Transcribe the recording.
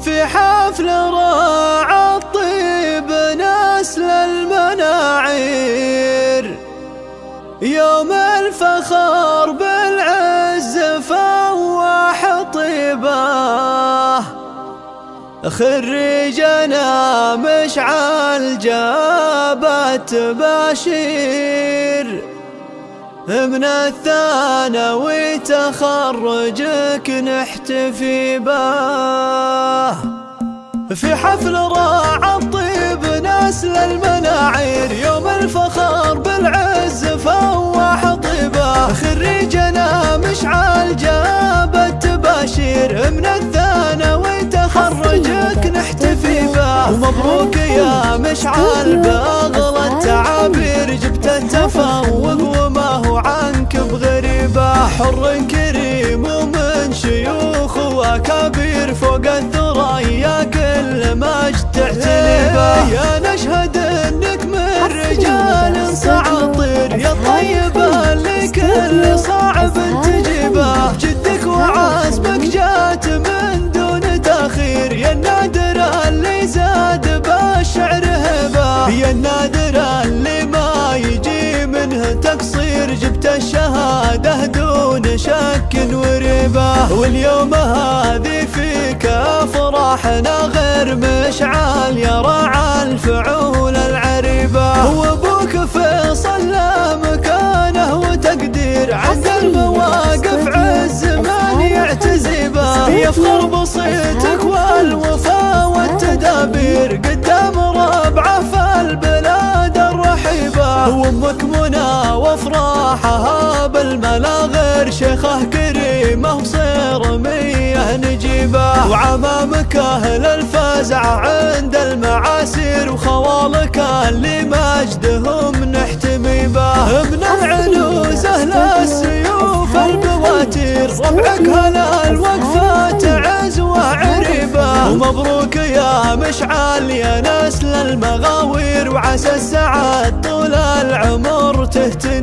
في حفل راعى الطيب نسل المناعير، يوم الفخر بالعز فواح طيبه، خريجنا مشعل جابت باشير، من الثانوي تخرجك نحتفي به. في حفل راعى الطيب نسل المناعير، يوم الفخر بالعز فواح طيبه، خريجنا مشعل جابت باشير، من الثانوي تخرجك نحتفي به. ومبروك يا مشعل بأغلى التعابير، جبت التفوق وما هو عنك بغريبه، حر كريم ومن شيوخ وكبير، فوق الثريا كل مجد تعتني به. يا نشهد انك من رجال صعطير، يا طيب اللي كل صعب تجيبه، جدك وعزمك جات من دون تأخير، يا النادر اللي زاد بالشعر هبه، يا النادر اللي ما يجي منه تقصير، جبت الشهادة دون شك وريبه. واليوم هذه فيك أفراحنا غير مشعل، يا راعى الفعول العريبة، وابوك فيصل له مكانه وتقدير، عند المواقف عز من يعتزي به، يفخر بصيتك والوفا والتدابير، قدام ربعه في البلاد الرحيبة. وامك منى وافراحها بالملا غير، شيخه كريمه وصير مية نجيبه، وعمامك اهل الفزع عند المعاسير، وخوالك اللي مجدهم نحتمي به، من العنوز اهل السيوف البواتير، ربعك هلا الوقفات عز وعريبه. ومبروك يا مشعل يا نسل المغاوير، وعسى السعاد طول العمر تهتم